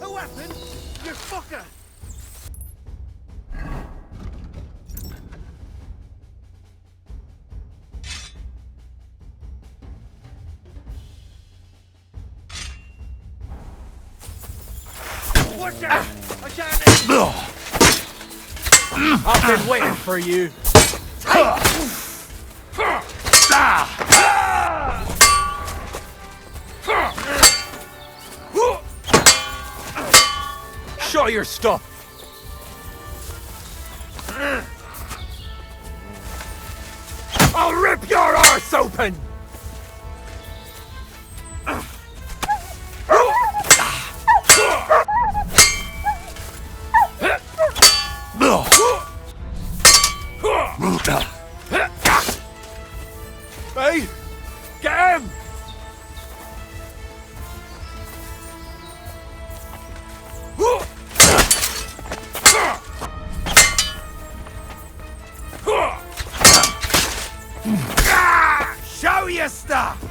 A weapon? You fucker! Watch out! I can't... I've been waiting for you. Show your stuff. I'll rip your arse open! Hey! Get him! Show your stuff!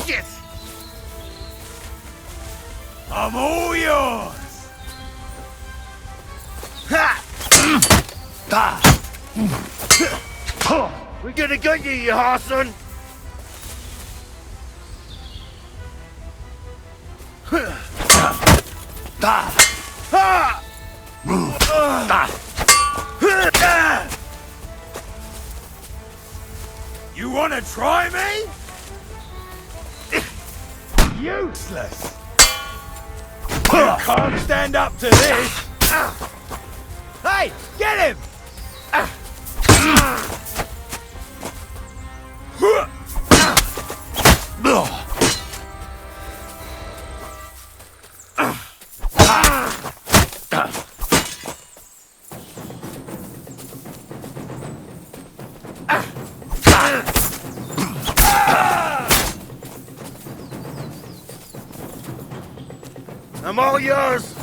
Shit! I'm all yours! We're gonna get you, you Harson! You wanna try me? Useless! You can't stand up to this! Hey, get him! I'm all yours!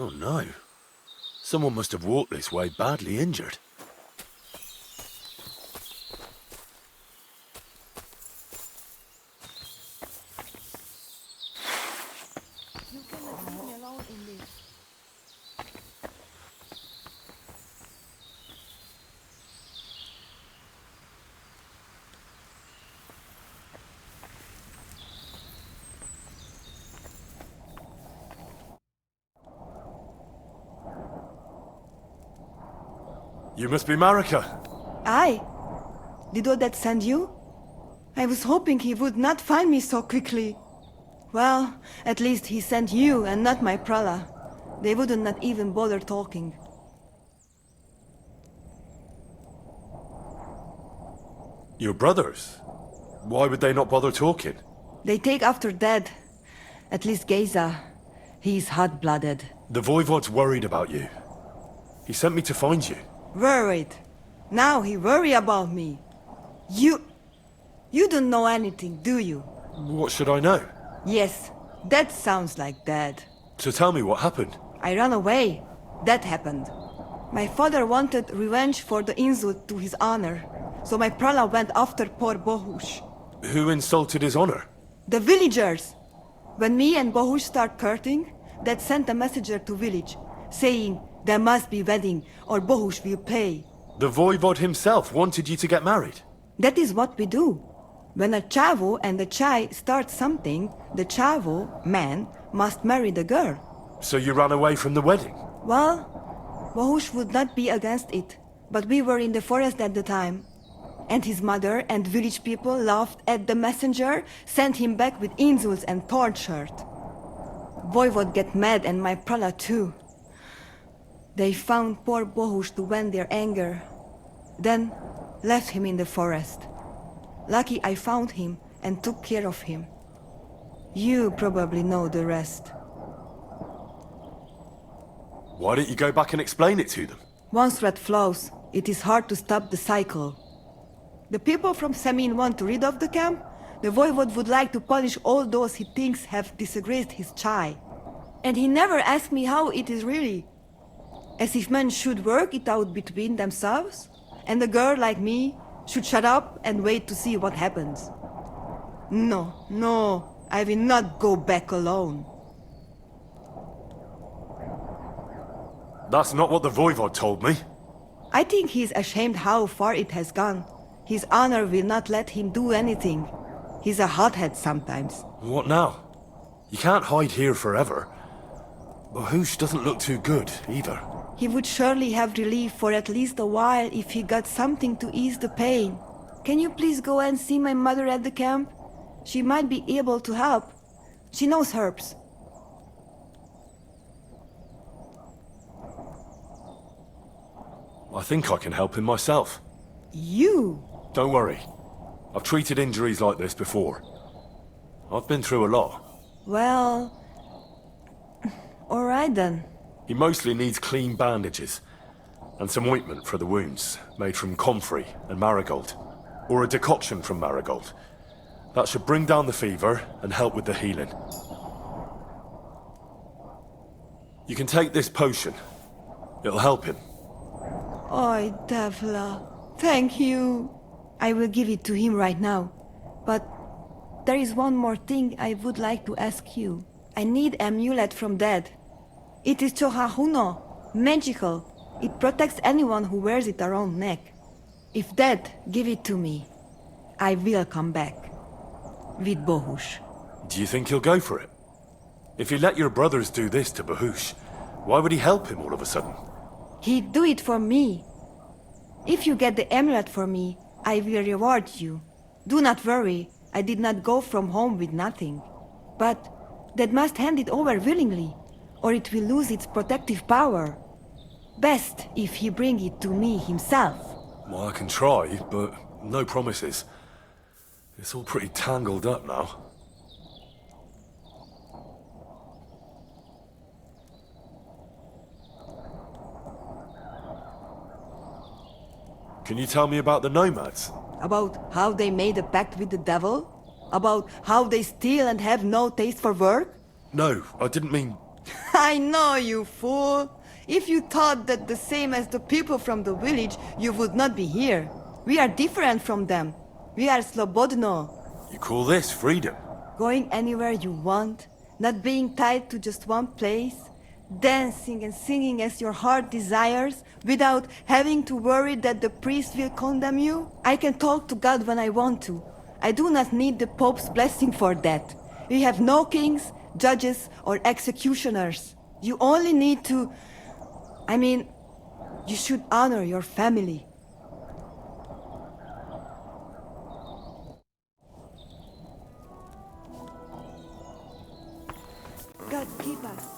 Oh no. Someone must have walked this way badly injured. You cannot leave me alone in this. You must be Marika. I? Did Odette send you? I was hoping he would not find me so quickly. Well, at least he sent you and not my prala. They wouldn't not even bother talking. Your brothers? Why would they not bother talking? They take after dead. At least Geza. He's hot-blooded. The Voivod's worried about you. He sent me to find you. Worried. Now he worry about me. You don't know anything, do you? What should I know? Yes, that sounds like Dad. So tell me what happened. I ran away. That happened. My father wanted revenge for the insult to his honor, so my prala went after poor Bohush. Who insulted his honor? The villagers! When me and Bohush start courting, Dad sent a messenger to village, saying there must be wedding or Bohush will pay. The Voivod himself wanted you to get married. That is what we do. When a chavo and a chai start something, the chavo, man, must marry the girl. So you ran away from the wedding? Well, Bohush would not be against it, but we were in the forest at the time. And his mother and village people laughed at the messenger, sent him back with insults and tortured. Voivod get mad and my prala too. They found poor Bohush to vent their anger, then left him in the forest. Lucky I found him and took care of him. You probably know the rest. Why don't you go back and explain it to them? Once red flows, it is hard to stop the cycle. The people from Semin want to rid of the camp. The Voivod would like to punish all those he thinks have disgraced his chai. And he never asked me how it is really. As if men should work it out between themselves, and a girl like me should shut up and wait to see what happens. No, I will not go back alone. That's not what the Voivod told me. I think he's ashamed how far it has gone. His honor will not let him do anything. He's a hothead sometimes. What now? You can't hide here forever. Bohush doesn't look too good, either. He would surely have relief for at least a while if he got something to ease the pain. Can you please go and see my mother at the camp? She might be able to help. She knows herbs. I think I can help him myself. You? Don't worry. I've treated injuries like this before. I've been through a lot. Well... all right then. He mostly needs clean bandages and some ointment for the wounds, made from comfrey and marigold, or a decoction from marigold. That should bring down the fever and help with the healing. You can take this potion. It'll help him. Oi, Devla. Thank you. I will give it to him right now. But there is one more thing I would like to ask you. I need amulet from Dad. It is Chohahuno, magical. It protects anyone who wears it around neck. If Dad give it to me, I will come back. With Bohush. Do you think he'll go for it? If he let your brothers do this to Bohush, why would he help him all of a sudden? He'd do it for me. If you get the amulet for me, I will reward you. Do not worry, I did not go from home with nothing. But Dad must hand it over willingly, or it will lose its protective power. Best if he bring it to me himself. Well, I can try, but no promises. It's all pretty tangled up now. Can you tell me about the nomads? About how they made a pact with the devil? About how they steal and have no taste for work? No, I didn't mean I know, you fool. If you thought that the same as the people from the village, you would not be here. We are different from them. We are slobodno. You call this freedom? Going anywhere you want, not being tied to just one place, dancing and singing as your heart desires without having to worry that the priest will condemn you. I can talk to God when I want to. I do not need the Pope's blessing for that. We have no kings, judges, or executioners. You only need to... you should honor your family. God keep us.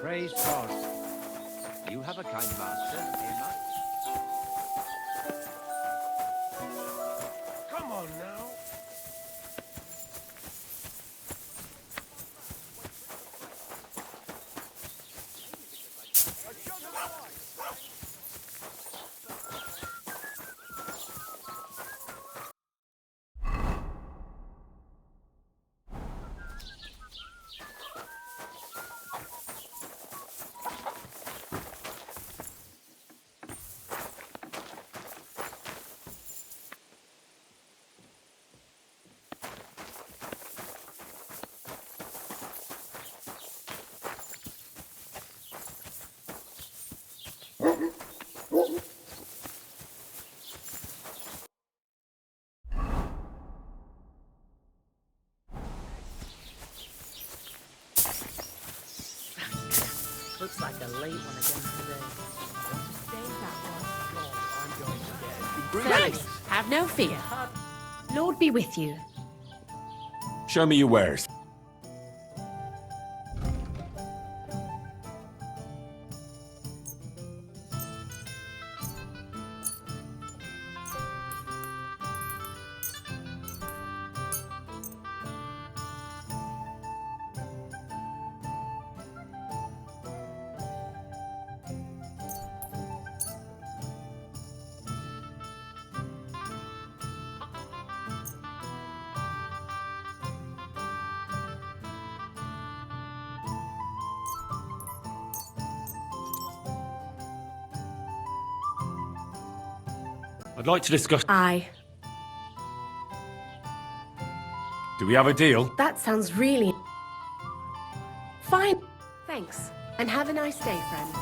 Praise God. You have a kind master, Emma. Come on now. Looks like a late one again today. Greetings. Have no fear. Lord be with you. Show me your wares. I'd like to discuss... Aye. Do we have a deal? That sounds really... Fine. Thanks. And have a nice day, friend.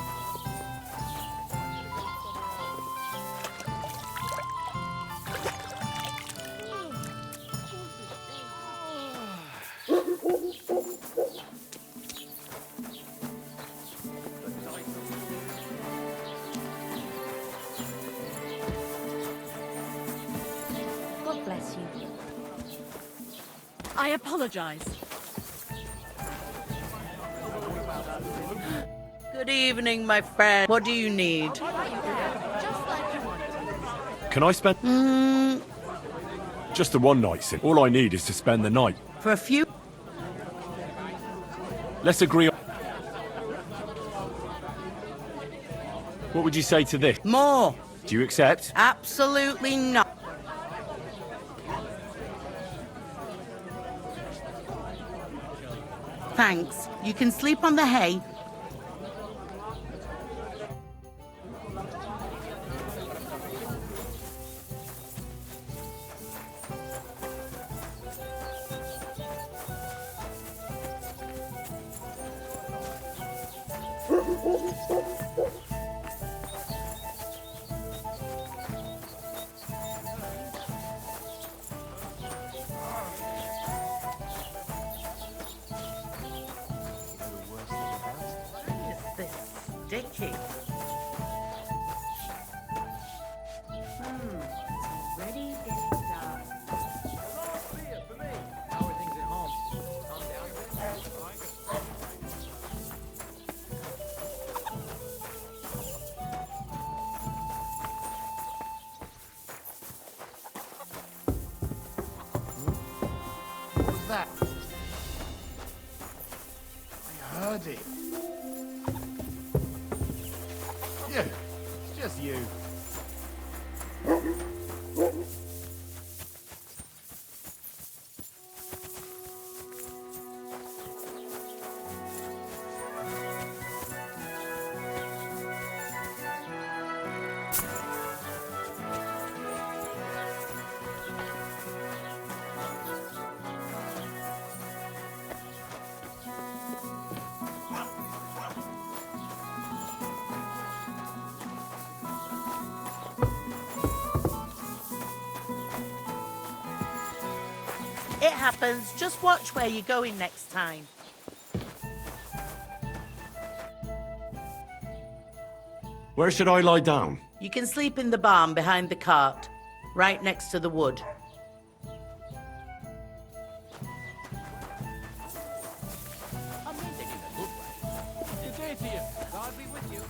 God bless you. I apologize. Good evening, my friend. What do you need? Can I spend... Just the one night, Sin. All I need is to spend the night. For a few... Let's agree on... What would you say to this? More. Do you accept? Absolutely not. Thanks. You can sleep on the hay. Why is this sticky? It's already getting dark. How are things at home? Calm down a bit? What was that? I heard it. You. It's just you. It happens. Just watch where you're going next time. Where should I lie down? You can sleep in the barn behind the cart, right next to the wood. I'm ending in a good way. Good day to you. God be with you.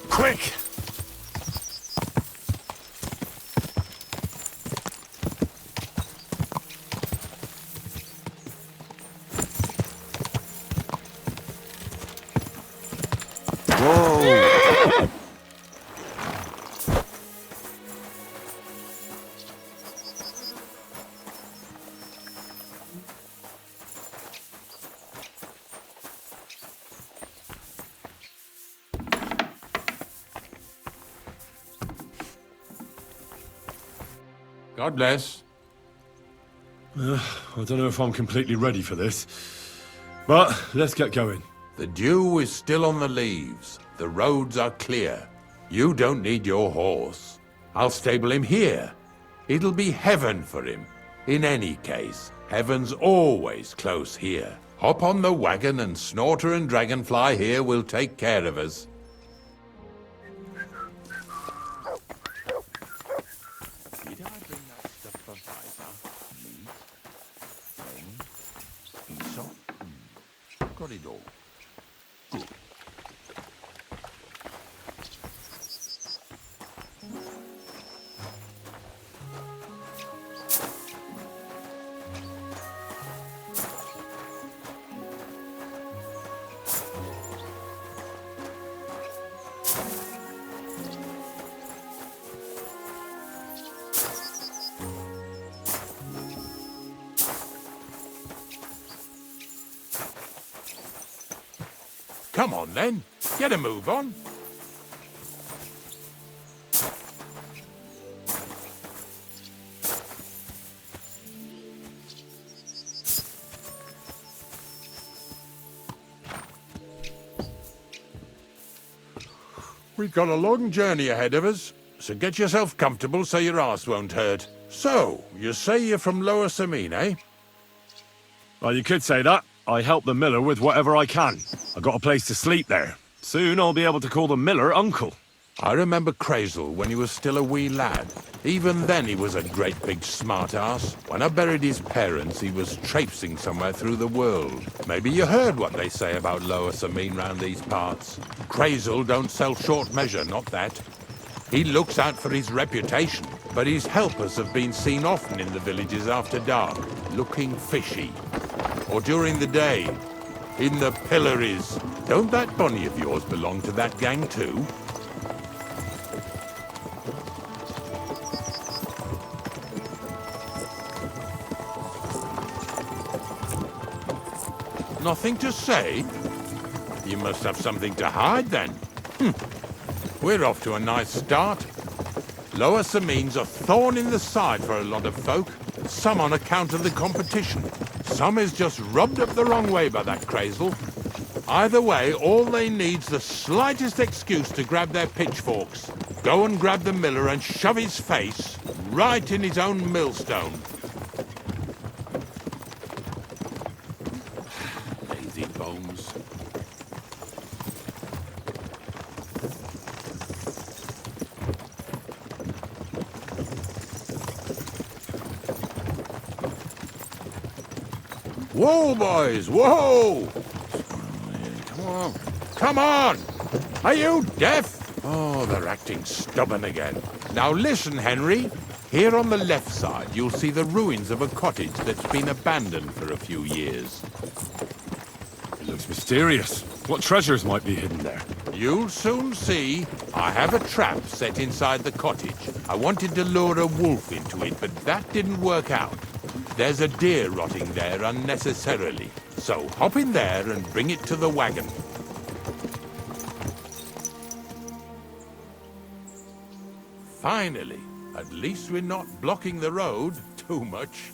Quick! God bless. I don't know if I'm completely ready for this. But let's get going. The dew is still on the leaves. The roads are clear. You don't need your horse. I'll stable him here. It'll be heaven for him. In any case, heaven's always close here. Hop on the wagon and Snorter and Dragonfly here will take care of us. Did I bring that stuff for Viper? Meat? Aesop? Got it all. Good. Come on then, get a move on. We've got a long journey ahead of us, so get yourself comfortable so your arse won't hurt. So, you say you're from Lower Samine, eh? Well, you could say that. I help the miller with whatever I can. I got a place to sleep there. Soon I'll be able to call the miller uncle. I remember Crazel when he was still a wee lad. Even then he was a great big smart-ass. When I buried his parents, he was traipsing somewhere through the world. Maybe you heard what they say about Lower Samine round these parts. Crazel don't sell short measure, not that. He looks out for his reputation, but his helpers have been seen often in the villages after dark, looking fishy. Or during the day, in the pillories. Don't that bunny of yours belong to that gang too? Nothing to say? You must have something to hide then. We're off to a nice start. Lower Samine's a thorn in the side for a lot of folk. Some on account of the competition. Some is just rubbed up the wrong way by that Crazel. Either way, all they need's the slightest excuse to grab their pitchforks. Go and grab the miller and shove his face right in his own millstone. Lazy bones. Whoa, boys, whoa! Come on, come on! Are you deaf? Oh, they're acting stubborn again. Now listen, Henry. Here on the left side, you'll see the ruins of a cottage that's been abandoned for a few years. It looks mysterious. What treasures might be hidden there? You'll soon see. I have a trap set inside the cottage. I wanted to lure a wolf into it, but that didn't work out. There's a deer rotting there unnecessarily. So hop in there and bring it to the wagon. Finally. At least we're not blocking the road too much.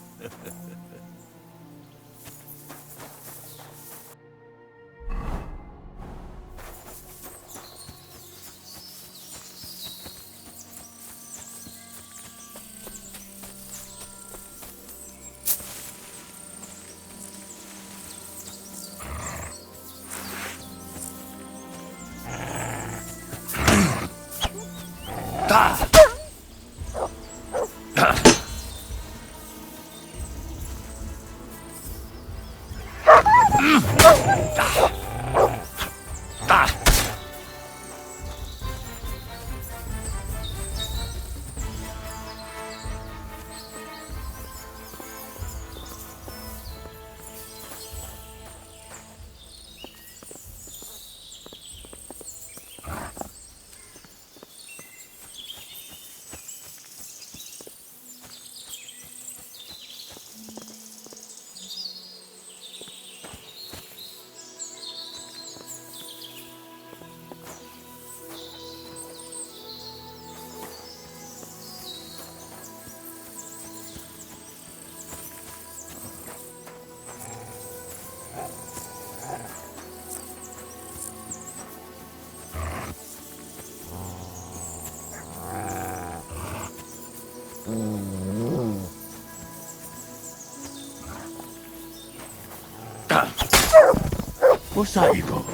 What's that you got?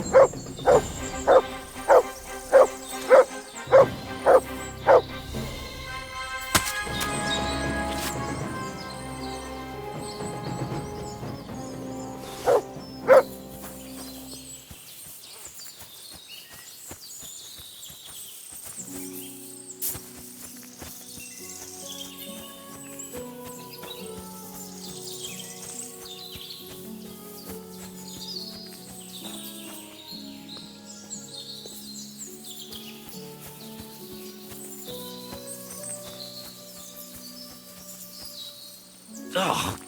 Oh,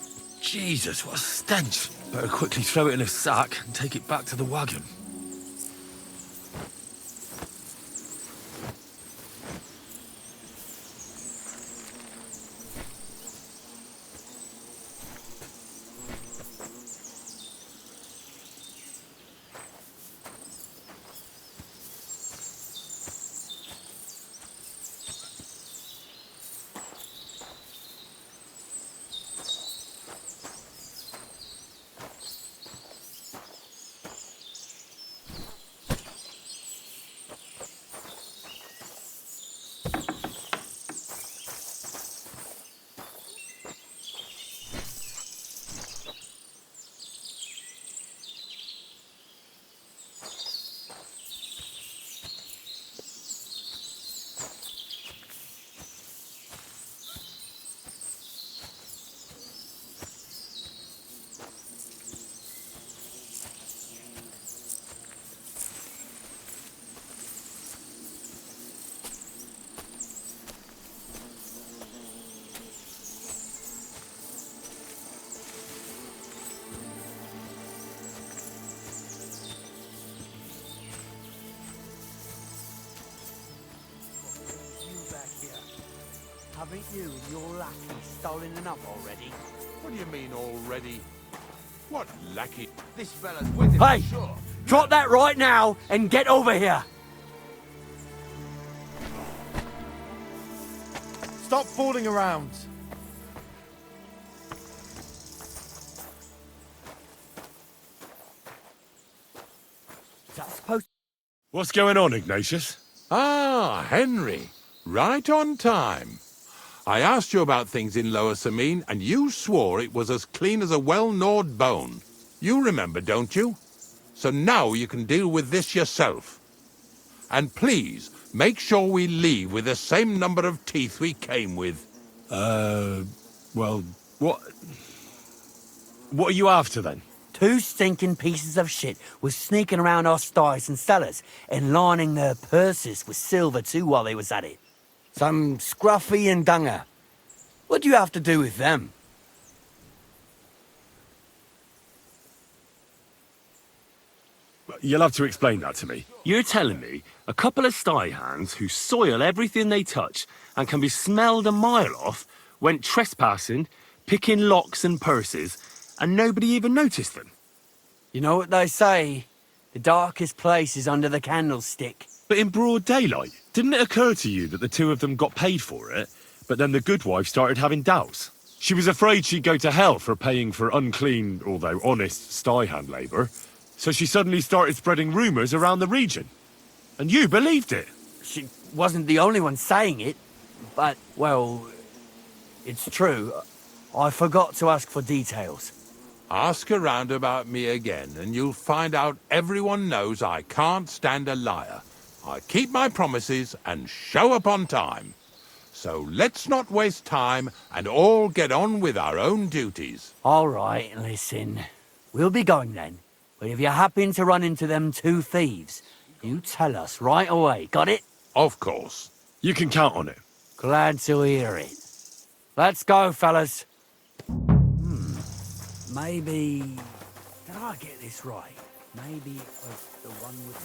Jesus, what a stench. Better quickly throw it in a sack and take it back to the wagon. Haven't you and your lackey stolen enough already? What do you mean already? What lackey? This fella's with him, Hey! for sure. Drop that right now and get over here! Stop fooling around. Is that supposed What's going on, Ignatius? Ah, Henry. Right on time. I asked you about things in Lower Samine, and you swore it was as clean as a well-gnawed bone. You remember, don't you? So now you can deal with this yourself. And please, make sure we leave with the same number of teeth we came with. Well, what are you after then? Two stinking pieces of shit was sneaking around our sties and cellars and lining their purses with silver too while they was at it. Some scruffy and dunger. What do you have to do with them? You'll have to explain that to me. You're telling me a couple of sty hands who soil everything they touch and can be smelled a mile off went trespassing, picking locks and purses, and nobody even noticed them? You know what they say? The darkest place is under the candlestick. But in broad daylight, didn't it occur to you that the two of them got paid for it, but then the good wife started having doubts? She was afraid she'd go to hell for paying for unclean, although honest, sty hand labour, so she suddenly started spreading rumours around the region. And you believed it. She wasn't the only one saying it, but, well, it's true. I forgot to ask for details. Ask around about me again, and you'll find out everyone knows I can't stand a liar. I keep my promises and show up on time. So let's not waste time and all get on with our own duties. All right, listen. We'll be going then. But if you happen to run into them two thieves, you tell us right away. Got it? Of course. You can count on it. Glad to hear it. Let's go, fellas. Maybe... Did I get this right? Maybe it was the one with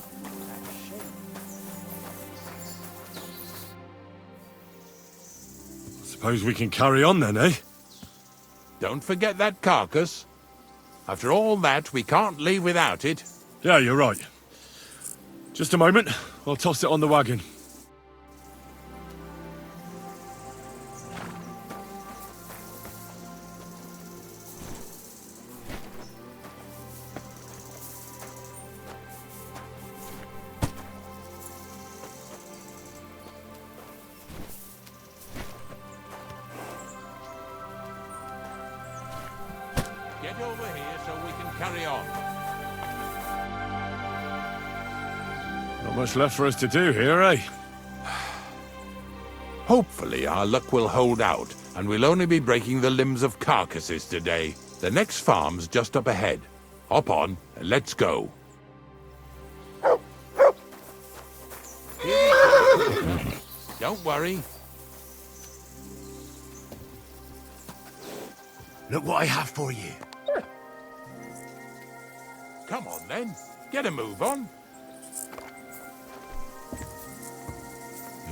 that shit. Suppose we can carry on then, eh? Don't forget that carcass. After all that, we can't leave without it. Yeah, you're right. Just a moment. I'll toss it on the wagon. Get over here so we can carry on. Not much left for us to do here, eh? Hopefully our luck will hold out, and we'll only be breaking the limbs of carcasses today. The next farm's just up ahead. Hop on, and let's go. Don't worry. Look what I have for you. Come on then, get a move on.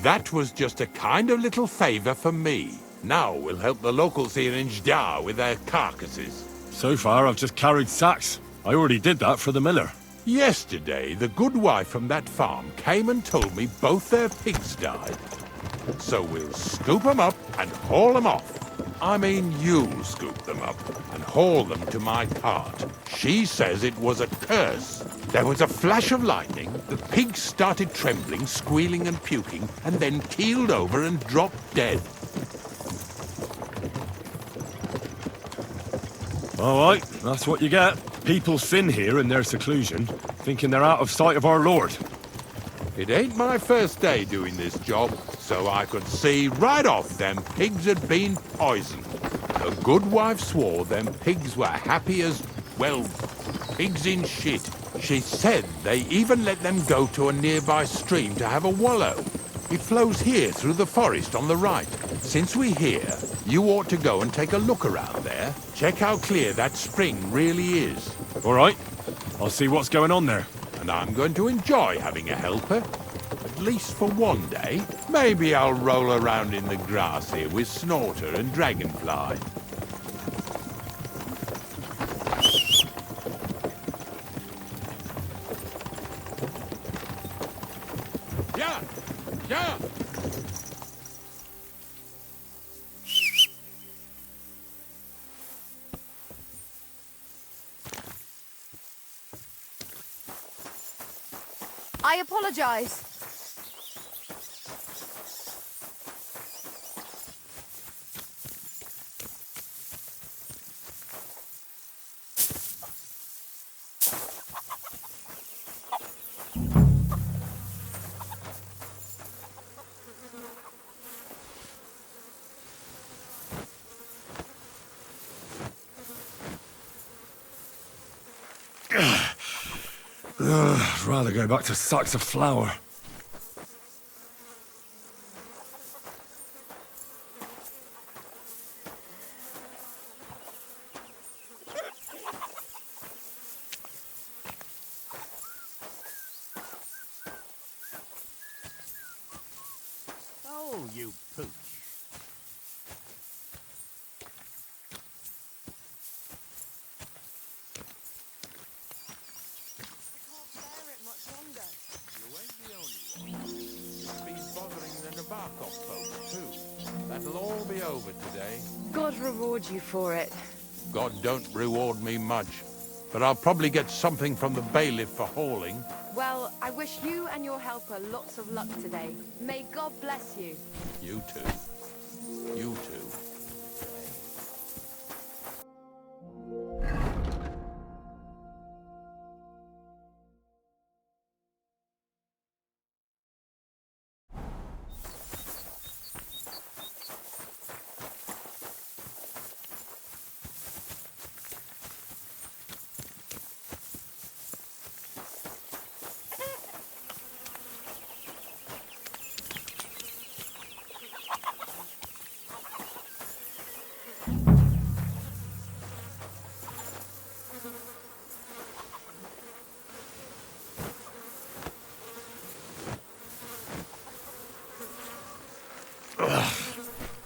That was just a kind of little favor for me. Now we'll help the locals here in Jdar with their carcasses. So far, I've just carried sacks. I already did that for the miller. Yesterday, the good wife from that farm came and told me both their pigs died. So we'll scoop them up and haul them off. I mean, you'll scoop them up and haul them to my cart. She says it was a curse. There was a flash of lightning, the pigs started trembling, squealing and puking, and then keeled over and dropped dead. All right, that's what you get. People sin here in their seclusion, thinking they're out of sight of our Lord. It ain't my first day doing this job, so I could see right off them pigs had been poisoned. The good wife swore them pigs were happy as, well, pigs in shit. She said they even let them go to a nearby stream to have a wallow. It flows here through the forest on the right. Since we're here, you ought to go and take a look around there. Check how clear that spring really is. All right, I'll see what's going on there. And I'm going to enjoy having a helper. At least for one day. Maybe I'll roll around in the grass here with Snorter and Dragonfly. Yeah! Yeah! I apologize. I'd rather go back to sacks of flour. Oh, you pooch. You ain't the only one. It's been bothering the Nabokov folks, too. That'll all be over today. God reward you for it. God don't reward me much, but I'll probably get something from the bailiff for hauling. Well, I wish you and your helper lots of luck today. May God bless you. You too. You too.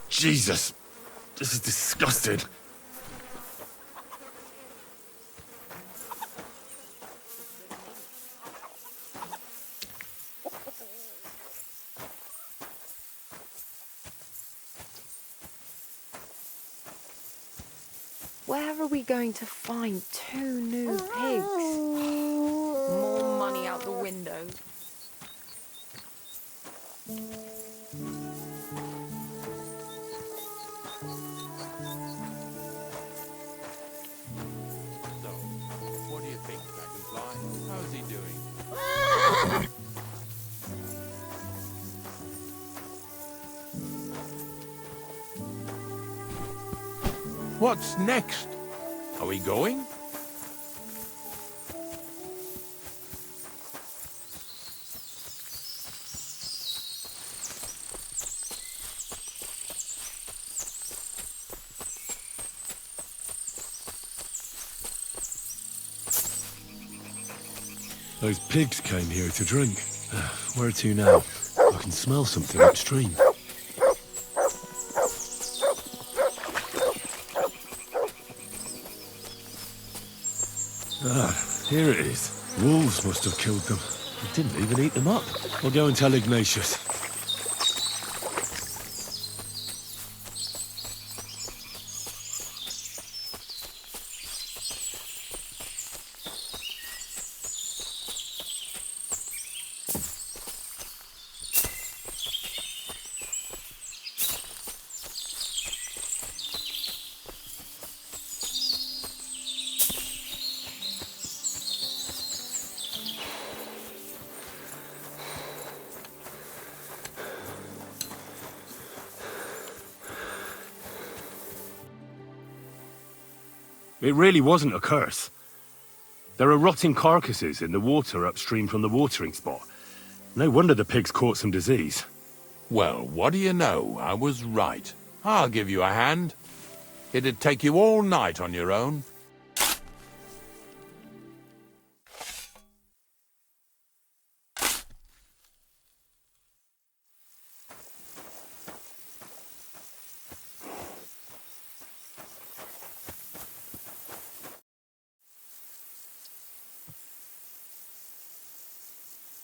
Jesus, this is disgusting. Where are we going to find 2 new pigs? More money out the window. What's next? Are we going? Those pigs came here to drink. Where to now? I can smell something upstream. Here it is. Wolves must have killed them. They didn't even eat them up. I'll go and tell Ignatius. It really wasn't a curse. There are rotting carcasses in the water upstream from the watering spot. No wonder the pigs caught some disease. Well, what do you know? I was right. I'll give you a hand. It'd take you all night on your own.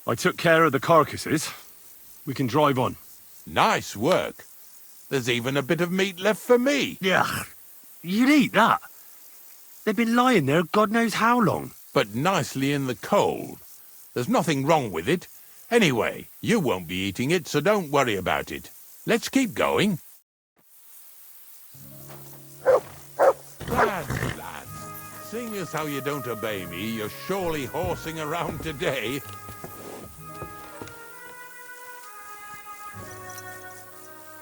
I took care of the carcasses. We can drive on. Nice work. There's even a bit of meat left for me. Yeah, you'd eat that. They've been lying there God knows how long. But nicely in the cold. There's nothing wrong with it. Anyway, you won't be eating it, so don't worry about it. Let's keep going. Lads, seeing as how you don't obey me, you're surely horsing around today.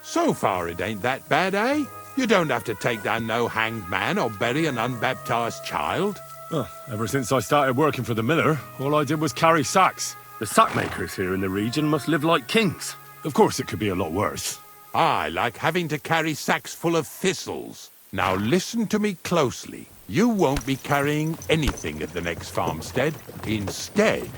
So far it ain't that bad, eh? You don't have to take down no hanged man or bury an unbaptized child. Well, ever since I started working for the miller, all I did was carry sacks. The sack makers here in the region must live like kings. Of course it could be a lot worse. I like having to carry sacks full of thistles. Now listen to me closely. You won't be carrying anything at the next farmstead. Instead,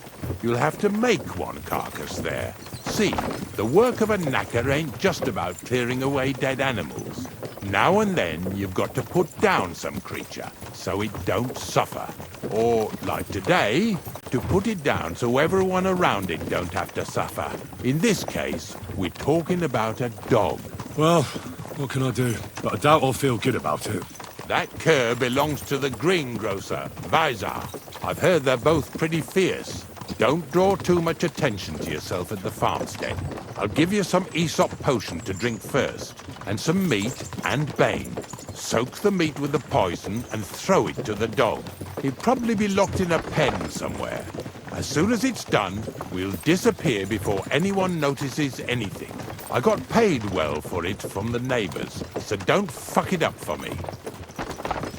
you'll have to make one carcass there. See, the work of a knacker ain't just about clearing away dead animals. Now and then, you've got to put down some creature, so it don't suffer. Or, like today, to put it down so everyone around it don't have to suffer. In this case, we're talking about a dog. Well, what can I do? But I doubt I'll feel good about it. That cur belongs to the greengrocer, Vizar. I've heard they're both pretty fierce. Don't draw too much attention to yourself at the farmstead. I'll give you some Aesop potion to drink first, and some meat and bane. Soak the meat with the poison and throw it to the dog. He'll probably be locked in a pen somewhere. As soon as it's done, we'll disappear before anyone notices anything. I got paid well for it from the neighbors, so don't fuck it up for me.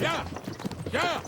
Yeah! Yeah!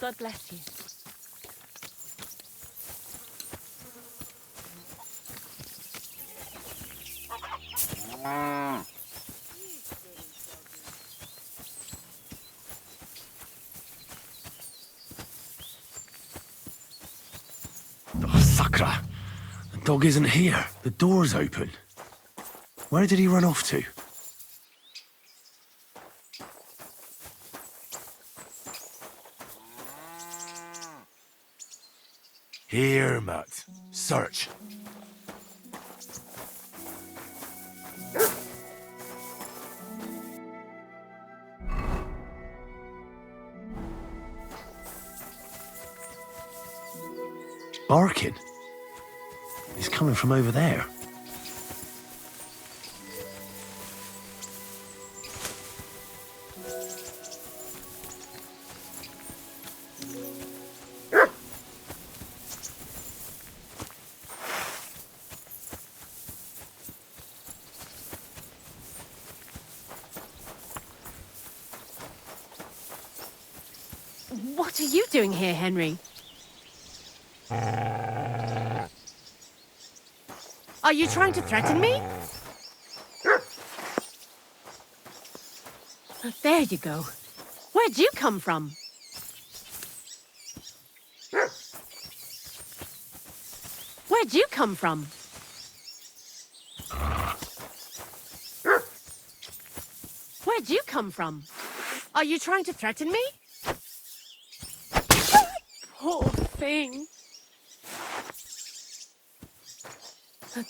God bless you. Oh, Sakra! The dog isn't here. The door's open. Where did he run off to? Here, Matt. Search. Barking. He's coming from over there. What are you doing here, Henry? Are you trying to threaten me? There you go. Where'd you come from? Where'd you come from? Where'd you come from? Are you trying to threaten me? Poor thing.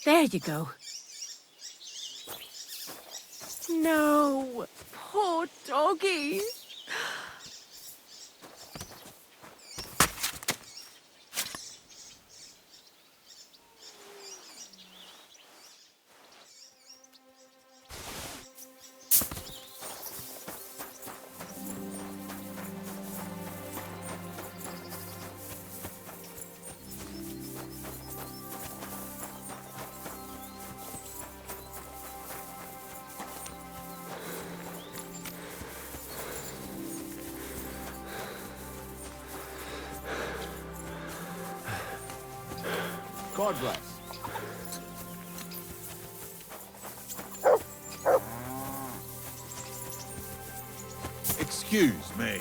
There you go. No, poor doggy. God bless. Excuse me.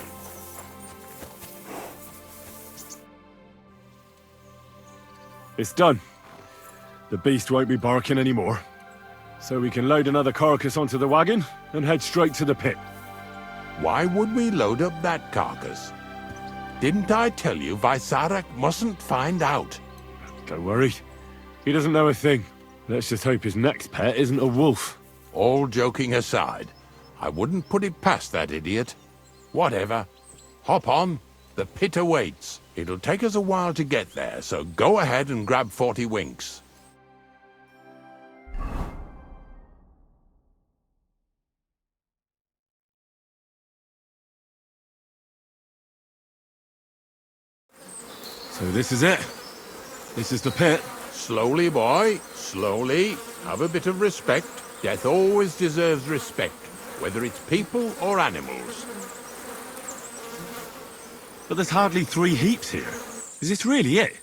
It's done. The beast won't be barking anymore. So we can load another carcass onto the wagon and head straight to the pit. Why would we load up that carcass? Didn't I tell you Vysarak mustn't find out? Don't worry. He doesn't know a thing. Let's just hope his next pet isn't a wolf. All joking aside, I wouldn't put it past that idiot. Whatever. Hop on. The pit awaits. It'll take us a while to get there, so go ahead and grab 40 winks. So this is it. This is the pit. Slowly, boy. Slowly. Have a bit of respect. Death always deserves respect, whether it's people or animals. But there's hardly 3 heaps here. Is this really it?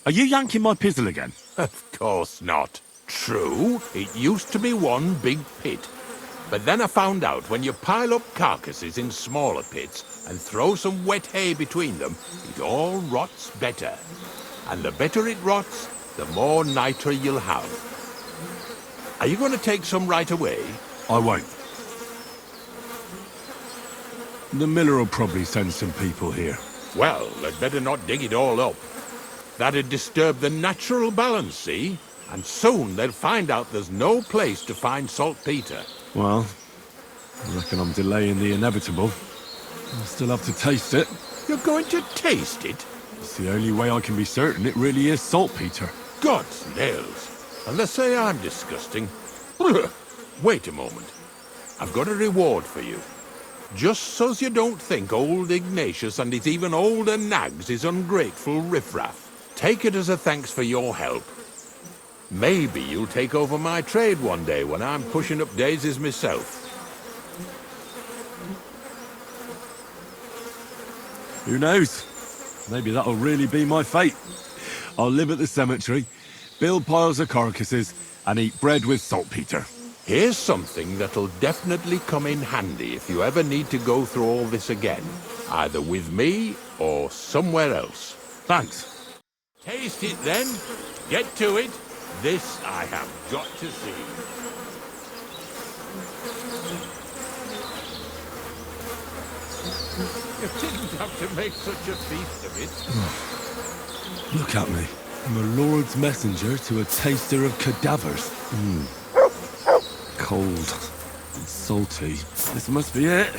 Are you yanking my pizzle again? Of course not. True, it used to be one big pit. But then I found out when you pile up carcasses in smaller pits and throw some wet hay between them, it all rots better. And the better it rots, the more nitre you'll have. Are you going to take some right away? I won't. The miller will probably send some people here. Well, they'd better not dig it all up. That'd disturb the natural balance, see? And soon they'll find out there's no place to find saltpeter. Well, I reckon I'm delaying the inevitable. I'll still have to taste it. You're going to taste it? It's the only way I can be certain it really is saltpeter. God's nails. And they say I'm disgusting. Wait a moment. I've got a reward for you. Just so's you don't think old Ignatius and his even older nags is ungrateful riffraff. Take it as a thanks for your help. Maybe you'll take over my trade one day when I'm pushing up daisies myself. Who knows? Maybe that'll really be my fate. I'll live at the cemetery, build piles of carcasses, and eat bread with saltpeter. Here's something that'll definitely come in handy if you ever need to go through all this again. Either with me or somewhere else. Thanks. Taste it then. Get to it. This I have got to see. You didn't have to make such a feast of it. Look at me. I'm a lord's messenger to a taster of cadavers. Cold and salty. This must be it.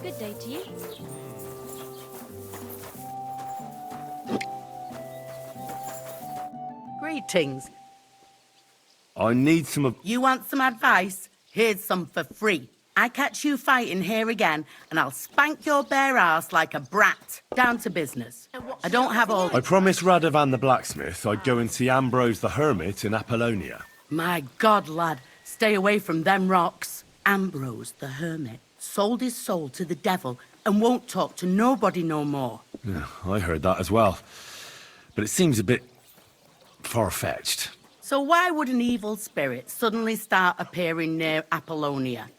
Good day to you. Greetings. I need some of... You want some advice? Here's some for free. I catch you fighting here again, and I'll spank your bare ass like a brat. Down to business. I don't have all... I promised Radovan the blacksmith I'd go and see Ambrose the hermit in Apollonia. My God, lad, stay away from them rocks. Ambrose the hermit sold his soul to the devil and won't talk to nobody no more. Yeah, I heard that as well. But it seems a bit far-fetched. So why would an evil spirit suddenly start appearing near Apollonia?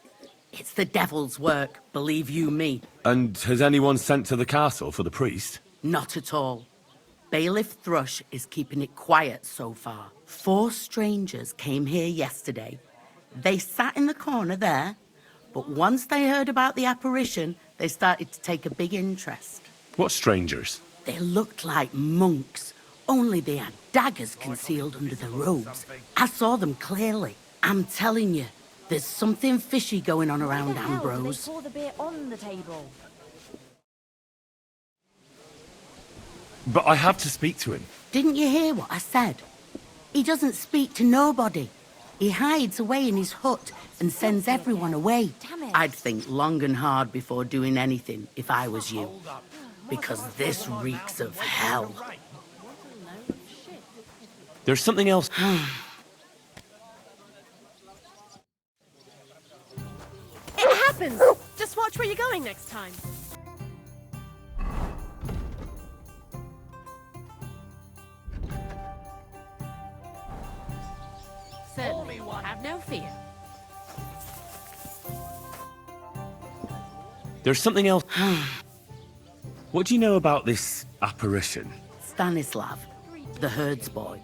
It's the devil's work, believe you me. And has anyone sent to the castle for the priest? Not at all. Bailiff Thrush is keeping it quiet so far. 4 strangers came here yesterday. They sat in the corner there, but once they heard about the apparition, they started to take a big interest. What strangers? They looked like monks, only they had daggers concealed under their robes. I saw them clearly. I'm telling you, there's something fishy going on around Ambrose. They pour the beer on the table. But I have to speak to him. Didn't you hear what I said? He doesn't speak to nobody. He hides away in his hut and sends everyone away. Damn it. I'd think long and hard before doing anything if I was you. Because this reeks of hell. There's something else. It happens! Just watch where you're going next time. Certainly, have no fear. There's something else. What do you know about this apparition? Stanislav, the herds boy.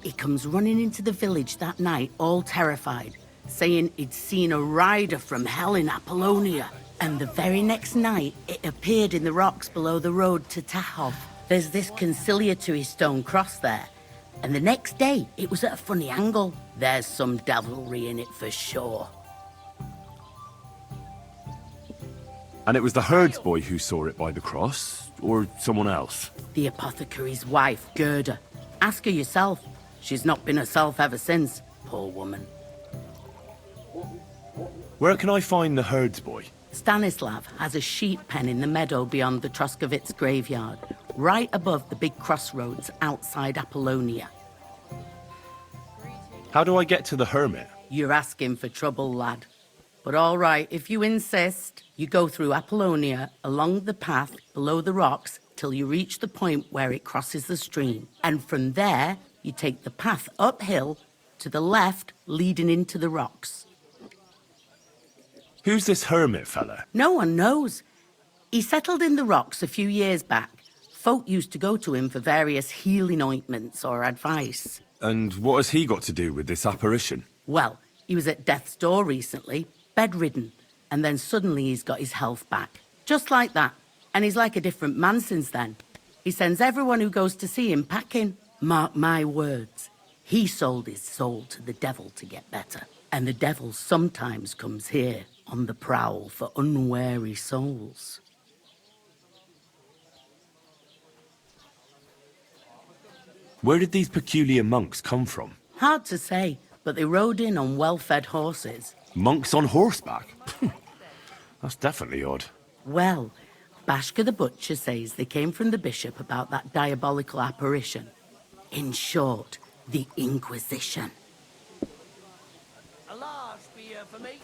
He comes running into the village that night, all terrified, saying he'd seen a rider from hell in Apollonia. And the very next night, it appeared in the rocks below the road to Tahov. There's this conciliatory stone cross there. And the next day, it was at a funny angle. There's some devilry in it for sure. And it was the herds boy who saw it by the cross, or someone else? The apothecary's wife, Gerda. Ask her yourself. She's not been herself ever since, poor woman. Where can I find the herds boy? Stanislav has a sheep pen in the meadow beyond the Troskovitz graveyard, right above the big crossroads outside Apollonia. How do I get to the hermit? You're asking for trouble, lad. But all right, if you insist, you go through Apollonia, along the path below the rocks, till you reach the point where it crosses the stream. And from there, You take the path uphill to the left, leading into the rocks. Who's this hermit fella? No one knows. He settled in the rocks a few years back. Folk used to go to him for various healing ointments or advice. And what has he got to do with this apparition? Well, he was at death's door recently, bedridden, and then suddenly he's got his health back. Just like that. And he's like a different man since then. He sends everyone who goes to see him packing. Mark my words. He sold his soul to the devil to get better. And the devil sometimes comes here on the prowl for unwary souls. Where did these peculiar monks come from? Hard to say, but they rode in on well-fed horses. Monks on horseback? That's definitely odd. Well, Bashka the Butcher says they came from the bishop about that diabolical apparition. In short, the Inquisition. A large beer for me.